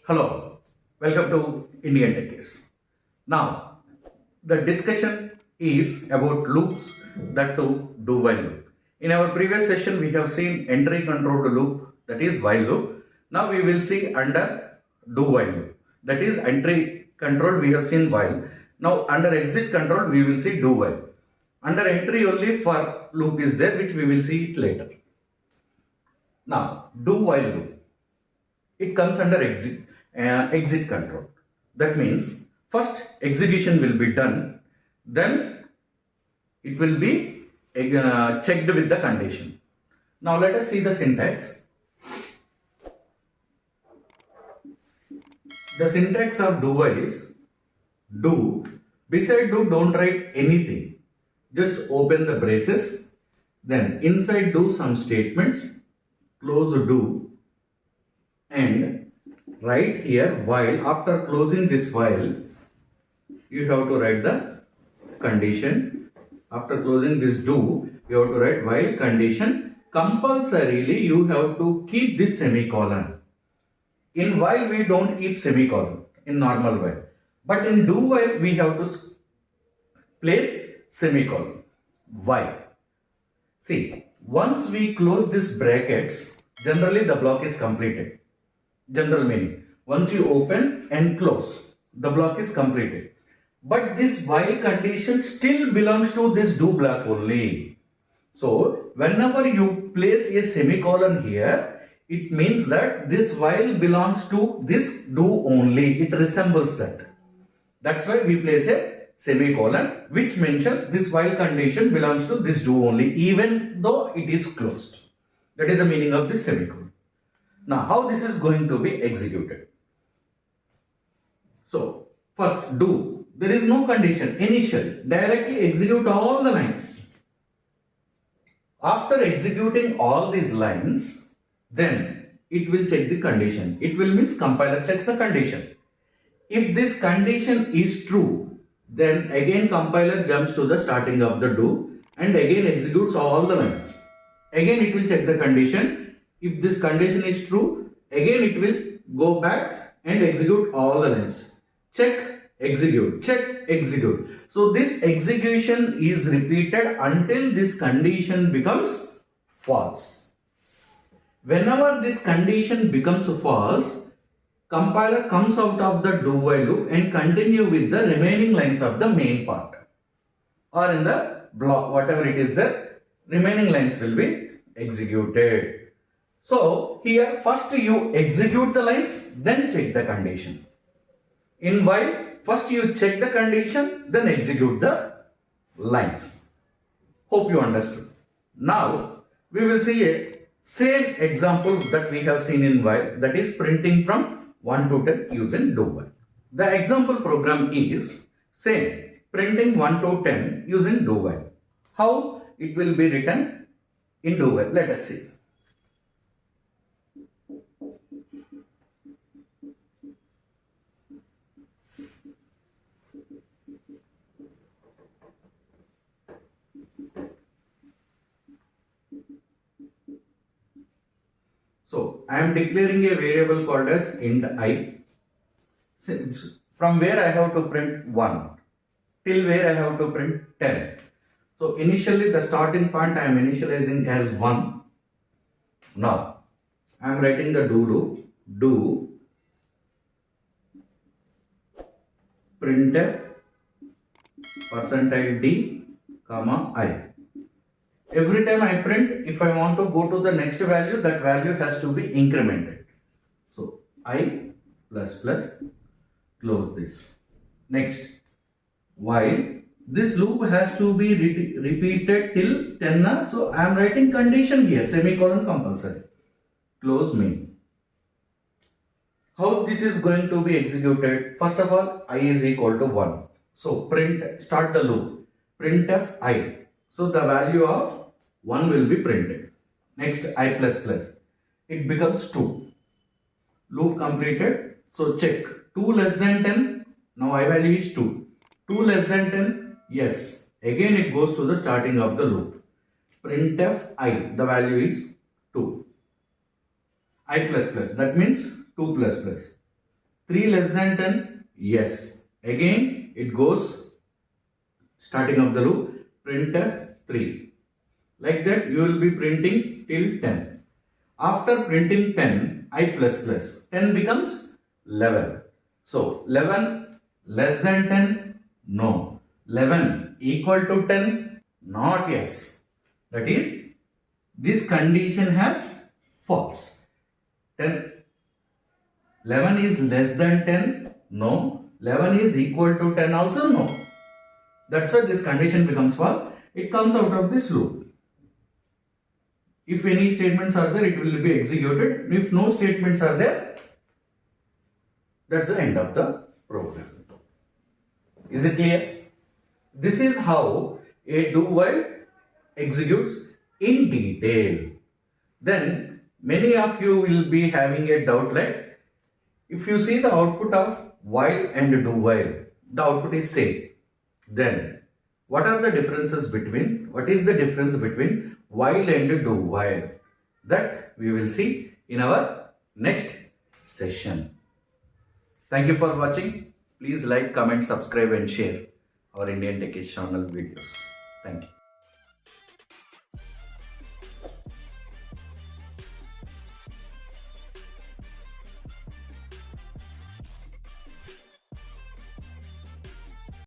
Hello, welcome to Indian Techies. Now, the discussion is about loops, that to do while loop. In our previous session, we have seen entry controlled loop, that is while loop. Now we will see under do while loop, that is entry controlled. We have seen while. Now under exit controlled, we will see do while. Under entry only for loop is there, which we will see it later. Now do while loop. It comes under exit control. That means first execution will be done, then it will be checked with the condition. Now let us see the syntax. The syntax of do while is do. Beside do, don't write anything. Just open the braces. Then inside do some statements. Close do. And write here while. After closing this while, you have to write the condition. After closing this do, you have to write while condition. Compulsorily you have to keep this semicolon. In while we don't keep semicolon in normal while, but in do while we have to place semicolon. Why? See, once we close this brackets, generally the block is completed. General meaning, once you open and close, the block is completed. But this while condition still belongs to this do block only. So whenever you place a semicolon here, it means that this while belongs to this do only. It resembles that. That's why we place a semicolon which mentions this while condition belongs to this do only, even though it is closed. That is the meaning of this semicolon. Now, how this is going to be executed? So, first do. There is no condition, initial. Directly execute all the lines. After executing all these lines, then it will check the condition. It will means compiler checks the condition. If this condition is true, then again compiler jumps to the starting of the do and again executes all the lines. Again it will check the condition. If this condition is true, again it will go back and execute all the lines. Check, execute, check, execute. So this execution is repeated until this condition becomes false. Whenever this condition becomes false, compiler comes out of the do while loop and continue with the remaining lines of the main part. Or in the block, whatever it is there, remaining lines will be executed. So here first you execute the lines, then check the condition. In while, first you check the condition, then execute the lines. Hope you understood. Now we will see a same example that we have seen in while, that is printing from 1 to 10 using do while. The example program is same, printing 1 to 10 using do while. How it will be written in do while? Let us see. So I am declaring a variable called as int I, from where I have to print 1 till where I have to print 10. So initially the starting point I am initializing as 1. Now I am writing the do loop, do printf %d comma I. Every time I print, if I want to go to the next value, that value has to be incremented. So I plus plus, close this. Next, while this loop has to be repeated till 10. So I am writing condition here, semicolon compulsory. Close main. How this is going to be executed? First of all, I is equal to 1. So print, start the loop, printf I. So the value of 1 will be printed. Next I plus plus. It becomes 2. Loop completed. So check. 2 less than 10. Now I value is 2. 2 less than 10. Yes. Again it goes to the starting of the loop. Printf I. The value is 2. I plus plus. That means 2 plus plus. 3 less than 10? Yes. Again, it goes starting of the loop, printf 3. Like that, you will be printing till 10. After printing 10, I plus plus, 10 becomes 11. So, 11 less than 10? No. 11 equal to 10? Not yes. That is, this condition has false. 10, 11 is less than 10? No. 11 is equal to 10 also? No. That's why this condition becomes false. It comes out of this loop. If any statements are there, it will be executed. If no statements are there, that's the end of the program. Is it clear? This is how a do while executes in detail. Then many of you will be having a doubt like, if you see the output of while and do while, the output is same. Then what is the difference between while and do while? That we will see in our next session. Thank you for watching. Please like, comment, subscribe and share our Indian Techies channel videos. Thank you.